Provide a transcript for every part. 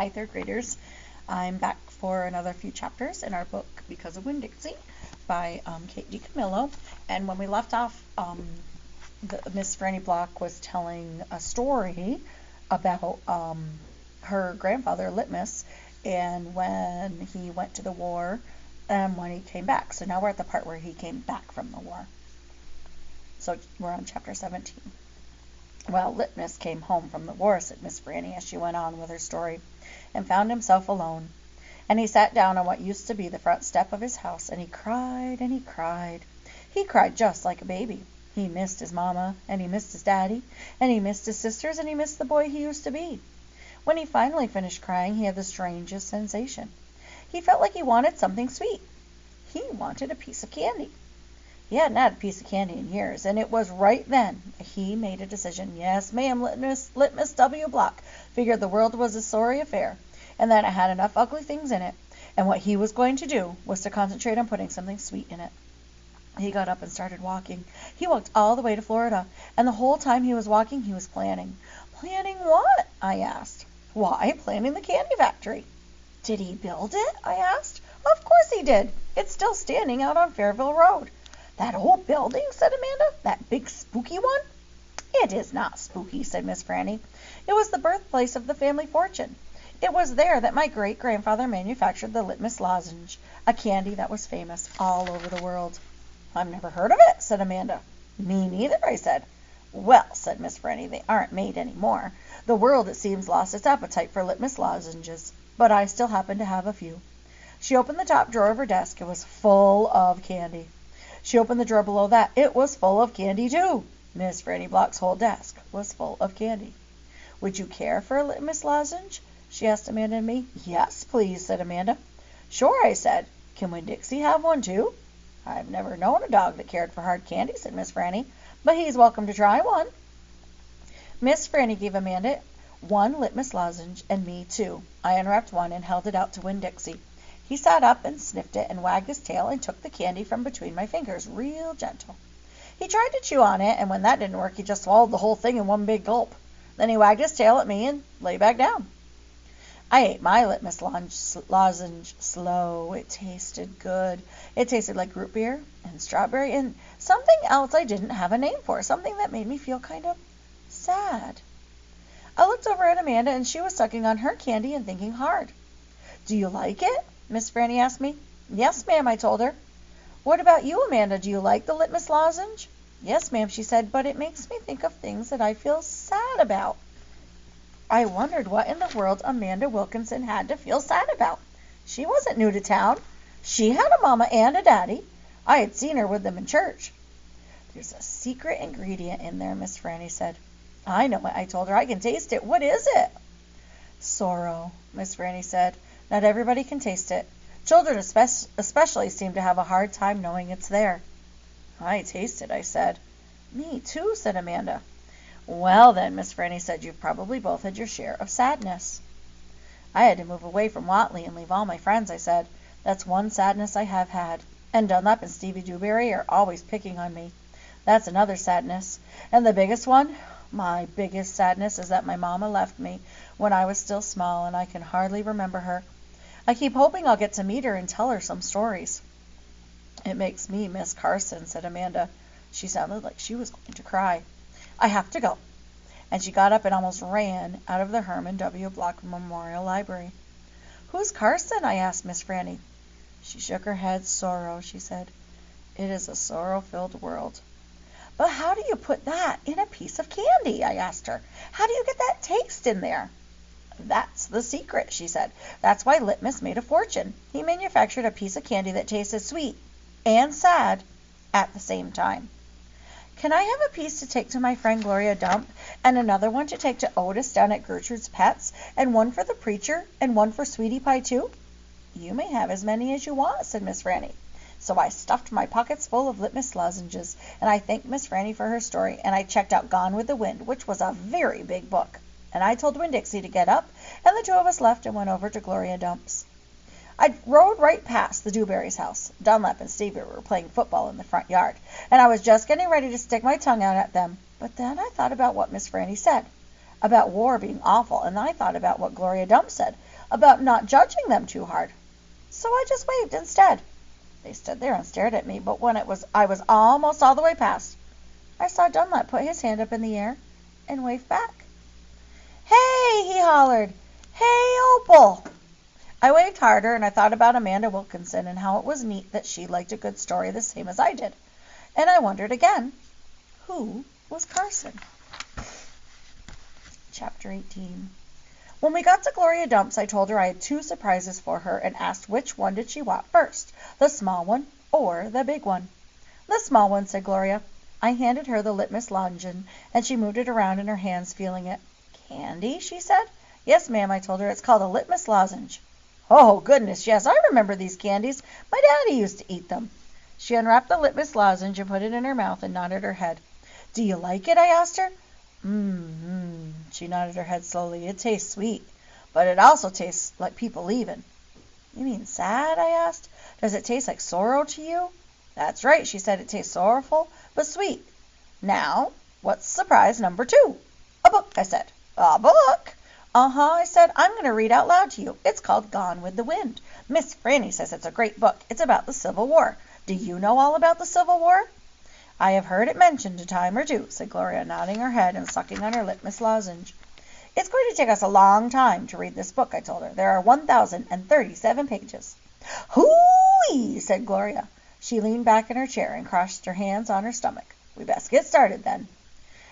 Hi, third graders. I'm back for another few chapters in our book Because of Winn Dixie by Kate DiCamillo. And when we left off, Miss Franny Block was telling a story about her grandfather, Litmus, and when he went to the war and when he came back. So now we're at the part where he came back from the war. So we're on chapter 17. Well, Litmus came home from the war, said Miss Franny as she went on with her story, and found himself alone. And he sat down on what used to be the front step of his house, and he cried and he cried. He cried just like a baby. He missed his mama, and he missed his daddy, and he missed his sisters, and he missed the boy he used to be. When he finally finished crying, he had the strangest sensation. He felt like he wanted something sweet. He wanted a piece of candy. He hadn't had a piece of candy in years, and it was right then he made a decision. Yes, ma'am, Litmus W. Block figured the world was a sorry affair, and that it had enough ugly things in it, and what he was going to do was to concentrate on putting something sweet in it. He got up and started walking. He walked all the way to Florida, and the whole time he was walking, he was planning. Planning what? I asked. Why, planning the candy factory. Did he build it? I asked. Of course he did. It's still standing out on Fairville Road. That old building, said Amanda. That big spooky one? It is not spooky, said Miss Franny. It was the birthplace of the family fortune. It was there that my great-grandfather manufactured the Litmus lozenge, a candy that was famous all over the world. I've never heard of it, said Amanda. Me neither, I said. Well, said Miss Franny, they aren't made any more. The world, it seems, lost its appetite for Litmus lozenges, but I still happen to have a few. She opened the top drawer of her desk. It was full of candy. She opened the drawer below that. It was full of candy, too. Miss Franny Block's whole desk was full of candy. Would you care for a Litmus lozenge? She asked Amanda and me. Yes, please, said Amanda. Sure, I said. Can Winn Dixie have one, too? I've never known a dog that cared for hard candy, said Miss Franny, but he's welcome to try one. Miss Franny gave Amanda one Litmus lozenge and me two. I unwrapped one and held it out to Winn Dixie. He sat up and sniffed it and wagged his tail and took the candy from between my fingers, real gentle. He tried to chew on it, and when that didn't work, he just swallowed the whole thing in one big gulp. Then he wagged his tail at me and lay back down. I ate my Litmus lozenge slow. It tasted good. It tasted like root beer and strawberry and something else I didn't have a name for, something that made me feel kind of sad. I looked over at Amanda, and she was sucking on her candy and thinking hard. Do you like it? Miss Franny asked me. Yes, ma'am, I told her. What about you, Amanda? Do you like the Litmus lozenge? Yes, ma'am, she said, but it makes me think of things that I feel sad about. I wondered what in the world Amanda Wilkinson had to feel sad about. She wasn't new to town. She had a mama and a daddy. I had seen her with them in church. There's a secret ingredient in there, Miss Franny said. I know it, I told her. I can taste it. What is it? Sorrow, Miss Franny said. Not everybody can taste it. Children especially seem to have a hard time knowing it's there. I taste it, I said. Me too, said Amanda. Well then, Miss Franny said, you've probably both had your share of sadness. I had to move away from Watley and leave all my friends, I said. That's one sadness I have had. And Dunlap and Stevie Dewberry are always picking on me. That's another sadness. And the biggest one? My biggest sadness is that my mama left me when I was still small, and I can hardly remember her. I keep hoping I'll get to meet her and tell her some stories. It makes me miss Carson, said Amanda. She sounded like she was going to cry. I have to go. And she got up and almost ran out of the Herman W. Block Memorial Library. Who's Carson? I asked Miss Franny. She shook her head. Sorrow, she said. It is a sorrow-filled world. But how do you put that in a piece of candy? I asked her. How do you get that taste in there? That's the secret, she said. That's why Litmus made a fortune. He manufactured a piece of candy that tasted sweet and sad at the same time. Can I have a piece to take to my friend Gloria Dump, and another one to take to Otis down at Gertrude's Pets, and one for the preacher, and one for Sweetie Pie too? You may have as many as you want, said Miss Franny. So I stuffed my pockets full of Litmus lozenges, and I thanked Miss Franny for her story, and I checked out Gone with the Wind, which was a very big book. And I told Winn Dixie to get up, and the two of us left and went over to Gloria Dump's. I rode right past the Dewberry's house. Dunlap and Stevie were playing football in the front yard, and I was just getting ready to stick my tongue out at them. But then I thought about what Miss Franny said, about war being awful, and I thought about what Gloria Dump said, about not judging them too hard. So I just waved instead. They stood there and stared at me, but when I was almost all the way past, I saw Dunlap put his hand up in the air and wave back. "Hey!" he hollered. "Hey, Opal!" I waved harder, and I thought about Amanda Wilkinson and how it was neat that she liked a good story the same as I did. And I wondered again, who was Carson? Chapter 18. When we got to Gloria Dump's, I told her I had 2 surprises for her and asked which one did she want first, the small one or the big one. "The small one," said Gloria. I handed her the litmus lozenge, and she moved it around in her hands, feeling it. "Candy?" she said. "Yes, ma'am," I told her. "It's called a litmus lozenge." "Oh, goodness, yes, I remember these candies. My daddy used to eat them." She unwrapped the litmus lozenge and put it in her mouth and nodded her head. "Do you like it?" I asked her. She nodded her head slowly. "It tastes sweet, but it also tastes like people leaving." "You mean sad?" I asked. "Does it taste like sorrow to you?" "That's right," she said. "It tastes sorrowful, but sweet. Now, what's surprise number 2? "A book," I said. "A book?" "Uh-huh," I said. "I'm going to read out loud to you. It's called Gone with the Wind. Miss Franny says it's a great book. It's about the Civil War. Do you know all about the Civil War?" "I have heard it mentioned a time or two," said Gloria, nodding her head and sucking on her litmus lozenge. "It's going to take us a long time to read this book," I told her. "There are 1,037 pages." "Hoo-wee!" said Gloria. She leaned back in her chair and crossed her hands on her stomach. "We best get started then."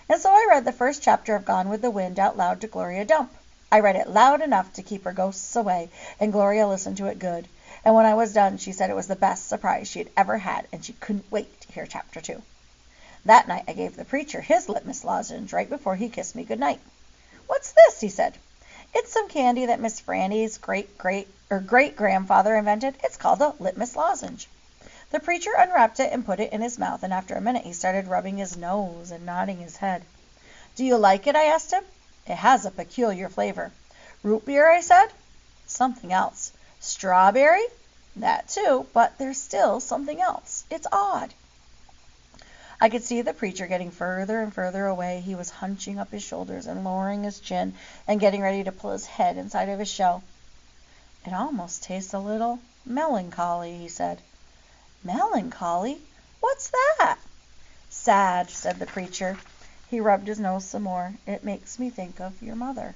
And so I read the first chapter of Gone with the Wind out loud to Gloria Dump. I read it loud enough to keep her ghosts away, and Gloria listened to it good. And when I was done, she said it was the best surprise she had ever had, and she couldn't wait to hear chapter 2. That night I gave the preacher his litmus lozenge right before he kissed me good night. "What's this?" he said. "It's some candy that Miss Franny's great-grandfather invented. It's called a litmus lozenge." The preacher unwrapped it and put it in his mouth, and after a minute he started rubbing his nose and nodding his head. "Do you like it?" I asked him. "It has a peculiar flavor." "Root beer?" I said. "Something else." "Strawberry?" "That too, but there's still something else. It's odd." I could see the preacher getting further and further away. He was hunching up his shoulders and lowering his chin and getting ready to pull his head inside of his shell. "It almost tastes a little melancholy," he said. "Melancholy? What's that?" "Sad," said the preacher. He rubbed his nose some more. "It makes me think of your mother."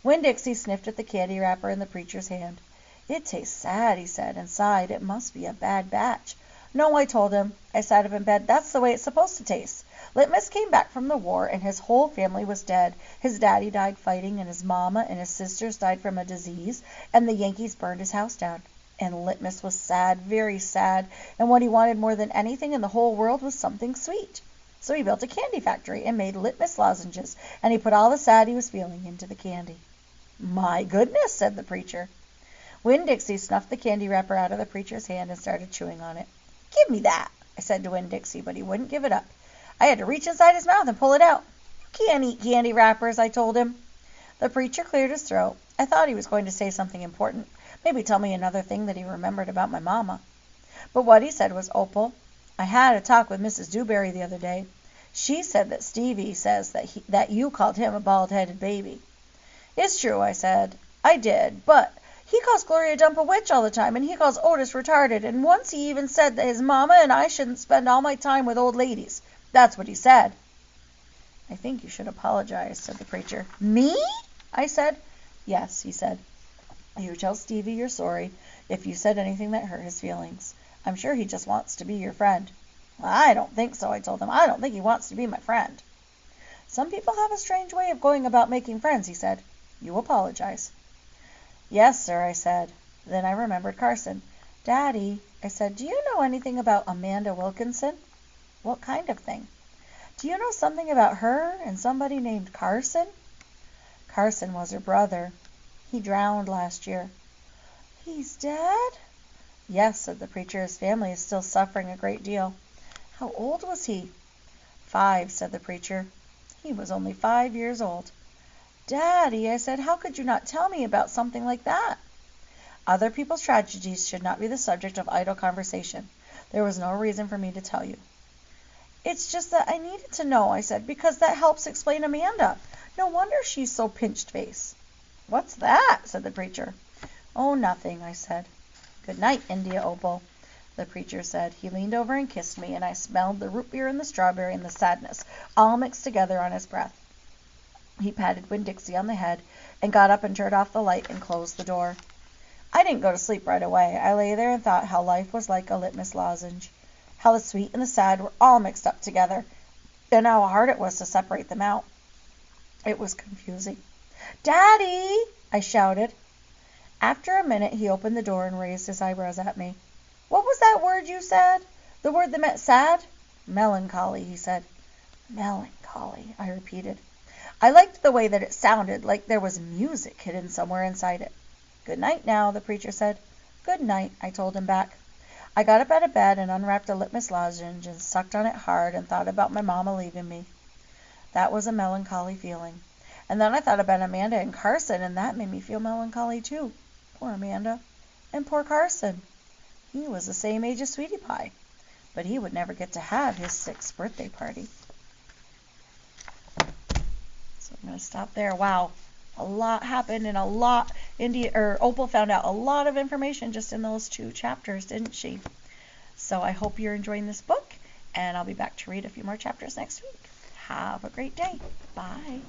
Winn Dixie sniffed at the candy wrapper in the preacher's hand. "It tastes sad," he said, and sighed. "It must be a bad batch." "No," I told him. I sat up in bed. "That's the way it's supposed to taste. Litmus came back from the war, and his whole family was dead. His daddy died fighting, and his mama and his sisters died from a disease, and the Yankees burned his house down. And Litmus was sad, very sad, and what he wanted more than anything in the whole world was something sweet. So he built a candy factory and made litmus lozenges, and he put all the sad he was feeling into the candy." "My goodness," said the preacher. Winn Dixie snuffed the candy wrapper out of the preacher's hand and started chewing on it. "Give me that," I said to Winn Dixie, but he wouldn't give it up. I had to reach inside his mouth and pull it out. "You can't eat candy wrappers," I told him. The preacher cleared his throat. I thought he was going to say something important, maybe tell me another thing that he remembered about my mama. But what he said was, "Opal, I had a talk with Mrs. Dewberry the other day. She said that Stevie says that you called him a bald-headed baby." "It's true," I said. "I did, but he calls Gloria Dump a witch all the time, and he calls Otis retarded, and once he even said that his mama and I shouldn't spend all my time with old ladies. That's what he said." "I think you should apologize," said the preacher. "Me?" I said. "Yes," he said. "You tell Stevie you're sorry if you said anything that hurt his feelings. I'm sure he just wants to be your friend." "I don't think so," I told him. "I don't think he wants to be my friend." "Some people have a strange way of going about making friends," he said. "You apologize." "Yes, sir," I said. Then I remembered Carson. "Daddy," I said, "do you know anything about Amanda Wilkinson?" "What kind of thing?" "Do you know something about her and somebody named Carson?" "Carson was her brother. He drowned last year." "He's dead?" "Yes," said the preacher. "His family is still suffering a great deal." "How old was he?" "5," said the preacher. "He was only 5 years old." "Daddy," I said, "how could you not tell me about something like that?" Other people's tragedies should not be the subject of idle conversation. There was no reason for me to tell you. "It's just that I needed to know," I said, "because that helps explain Amanda. No wonder she's so pinched-faced." "What's that?" said the preacher. "Oh, nothing," I said. "Good night, India Opal," the preacher said. He leaned over and kissed me, and I smelled the root beer and the strawberry and the sadness all mixed together on his breath. He patted Winn Dixie on the head and got up and turned off the light and closed the door. I didn't go to sleep right away. I lay there and thought how life was like a litmus lozenge, how the sweet and the sad were all mixed up together, and how hard it was to separate them out. It was confusing. "Daddy!" I shouted. After a minute he opened the door and raised his eyebrows at me. "What was that word you said? The word that meant sad?" "Melancholy," he said. "Melancholy," I repeated. I liked the way that it sounded, like there was music hidden somewhere inside it. "Good night now," the preacher said. "Good night," I told him back. I got up out of bed and unwrapped a litmus lozenge and sucked on it hard and thought about my mama leaving me. That was a melancholy feeling. And then I thought about Amanda and Carson, and that made me feel melancholy too. Poor Amanda. And poor Carson. He was the same age as Sweetie Pie, but he would never get to have his 6th birthday party. So I'm going to stop there. Wow. A lot happened, and Opal found out a lot of information just in those 2 chapters, didn't she? So I hope you're enjoying this book, and I'll be back to read a few more chapters next week. Have a great day. Bye.